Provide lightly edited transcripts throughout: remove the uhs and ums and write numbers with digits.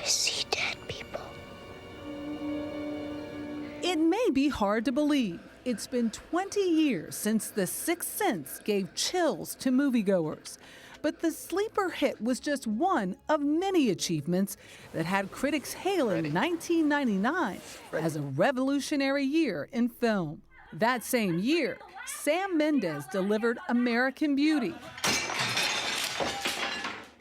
I see dead people. It may be hard to believe. It's been 20 years since The Sixth Sense gave chills to moviegoers. But the sleeper hit was just one of many achievements that had critics hailing 1999 as a revolutionary year in film. That same year, Sam Mendes delivered American Beauty,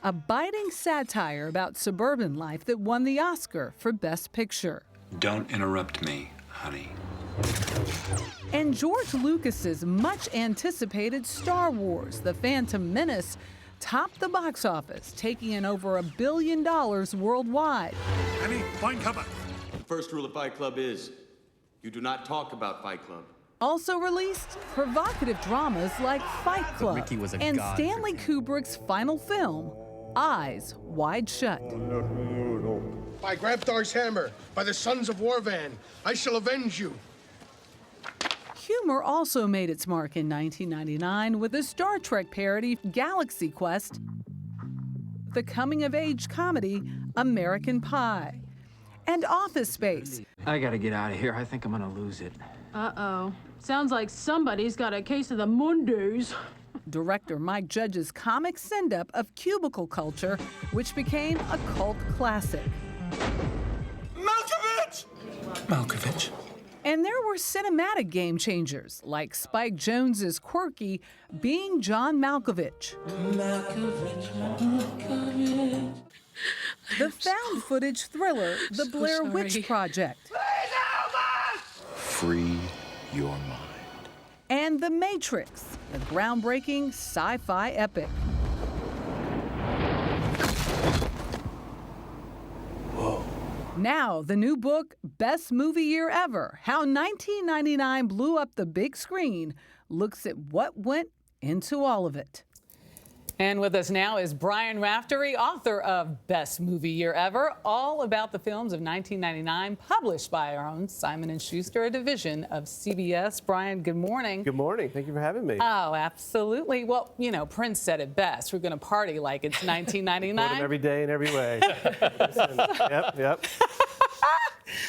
a biting satire about suburban life that won the Oscar for Best Picture. Don't interrupt me, honey. And George Lucas's much-anticipated Star Wars, The Phantom Menace, topped the box office, taking in over $1 billion worldwide. Emmy, find cover. The first rule of Fight Club is you do not talk about Fight Club. Also released, provocative dramas like Fight Club and Stanley Kubrick's final film, Eyes Wide Shut. By Grabthar's hammer, by the sons of Warvan, I shall avenge you. Humor also made its mark in 1999 with the Star Trek parody Galaxy Quest, the coming-of-age comedy American Pie, and Office Space. I gotta get out of here. I think I'm gonna lose it. Uh-oh. Sounds like somebody's got a case of the Mondays. Director Mike Judge's comic send-up of cubicle culture, which became a cult classic. Malkovich! Malkovich. And there were cinematic game changers, like Spike Jonze's quirky Being John Malkovich. The found footage thriller, The Blair Witch Project. Free your mind. And The Matrix, the groundbreaking sci-fi epic. Now, the new book, Best Movie Year Ever, How 1999 Blew Up the Big Screen, looks at what went into all of it. And with us now is Brian Raftery, author of Best Movie Year Ever, all about the films of 1999, published by our own Simon & Schuster, a division of CBS. Brian, good morning. Good morning. Thank you for having me. Oh, absolutely. Well, you know, Prince said it best. We're going to party like it's 1999. Quote him every day in every way. Listen, yep.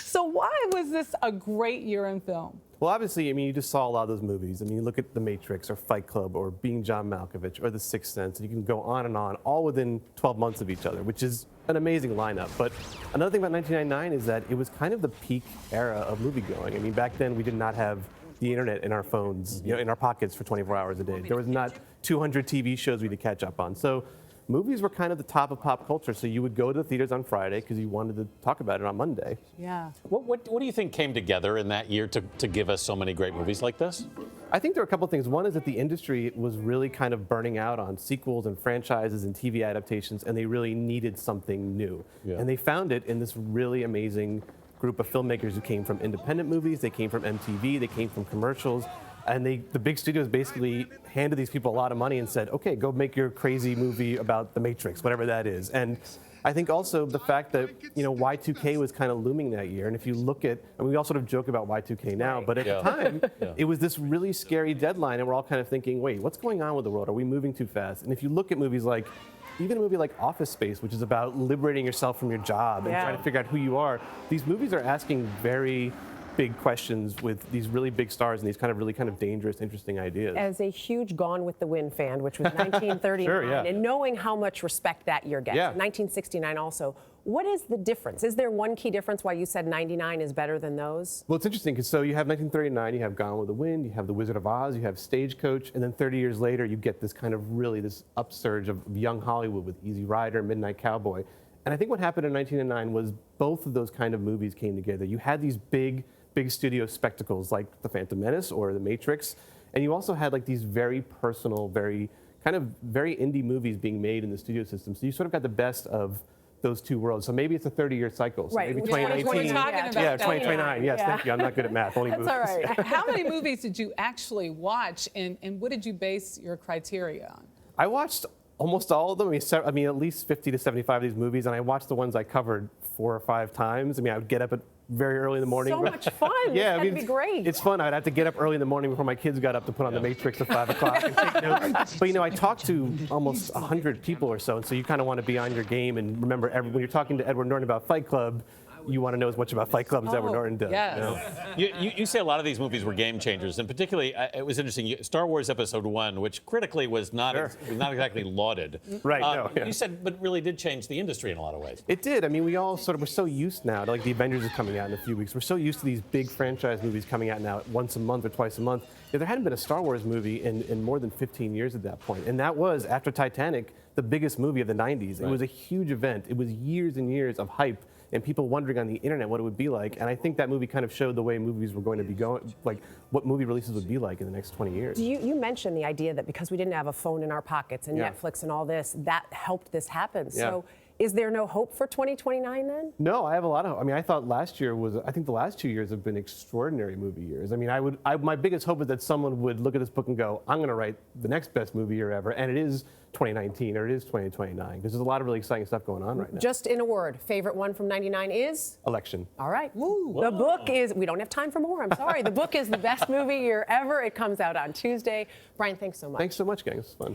So why was this a great year in film? Well, obviously, I mean, you just saw a lot of those movies. I mean, you look at The Matrix or Fight Club or Being John Malkovich or The Sixth Sense, and you can go on and on, all within 12 months of each other, which is an amazing lineup. But another thing about 1999 is that it was kind of the peak era of moviegoing. I mean, back then, we did not have the internet in our phones, you know, in our pockets for 24 hours a day. There was not 200 TV shows we had to catch up on. So movies were kind of the top of pop culture. So you would go to the theaters on Friday because you wanted to talk about it on Monday. Yeah. What do you think came together in that year to give us so many great movies like this? I think there are a couple of things. One is that the industry was really kind of burning out on sequels and franchises and TV adaptations, and they really needed something new. Yeah. And they found it in this really amazing group of filmmakers who came from independent movies, they came from MTV, they came from commercials. And the big studios basically handed these people a lot of money and said, okay, go make your crazy movie about The Matrix, whatever that is. And I think also the fact that, you know, Y2K was kind of looming that year. And if you look at, and we all sort of joke about Y2K now, but at the time, it was this really scary deadline. And we're all kind of thinking, wait, what's going on with the world? Are we moving too fast? And if you look at movies like, even a movie like Office Space, which is about liberating yourself from your job and trying to figure out who you are, these movies are asking very big questions with these really big stars and these really dangerous, interesting ideas. As a huge Gone with the Wind fan, which was 1939, sure, and knowing how much respect that year gets, 1969 also, what is the difference? Is there one key difference why you said 99 is better than those? Well, it's interesting because so you have 1939, you have Gone with the Wind, you have The Wizard of Oz, you have Stagecoach, and then 30 years later you get this kind of really this upsurge of young Hollywood with Easy Rider, Midnight Cowboy. And I think what happened in 1909 was both of those kind of movies came together. You had these big studio spectacles like The Phantom Menace or The Matrix, and you also had like these very personal, very indie movies being made in the studio system. So you sort of got the best of those two worlds. So maybe it's a 30-year cycle. So right. maybe 2019. Yeah, 2029. Yes, thank you. I'm not good at math. Only That's movies. all right. How many movies did you actually watch, and what did you base your criteria on? I watched almost all of them. I mean, at least 50 to 75 of these movies, and I watched the ones I covered 4 or 5 times. I mean, I would get up at very early in the morning. So much fun. Yeah, That'd be great. It's fun. I'd have to get up early in the morning before my kids got up to put on The Matrix at 5 o'clock and take notes. But I talked to almost 100 people or so, and so you kind of want to be on your game and remember when you're talking to Edward Norton about Fight Club, you want to know as much about Fight Club as Edward Norton does. Yes. You say a lot of these movies were game changers, and particularly it was interesting. Star Wars Episode 1, which critically was not exactly lauded. Right. You said, but really did change the industry in a lot of ways. It did. I mean, we all we're so used now to, like, the Avengers is coming out in a few weeks. We're so used to these big franchise movies coming out now once a month or twice a month. There hadn't been a Star Wars movie in more than 15 years at that point, and that was, after Titanic, the biggest movie of the 90s. It was a huge event. It was years and years of hype and people wondering on the internet what it would be like. And I think that movie kind of showed the way movies were going to be going, like what movie releases would be like in the next 20 years. You mentioned the idea that because we didn't have a phone in our pockets and Netflix and all this, that helped this happen. So is there no hope for 2029 then? No, I have a lot of hope. I mean, I thought last year I think the last 2 years have been extraordinary movie years. I mean, my biggest hope is that someone would look at this book and go, I'm going to write the next best movie year ever. And it is 2019 or it is 2029, because there's a lot of really exciting stuff going on right now. Just in a word, favorite one from 99 is? Election. All right. The book is, we don't have time for more, I'm sorry. The book is the best movie year ever. It comes out on Tuesday. Brian, thanks so much. Thanks so much, gang. This was fun.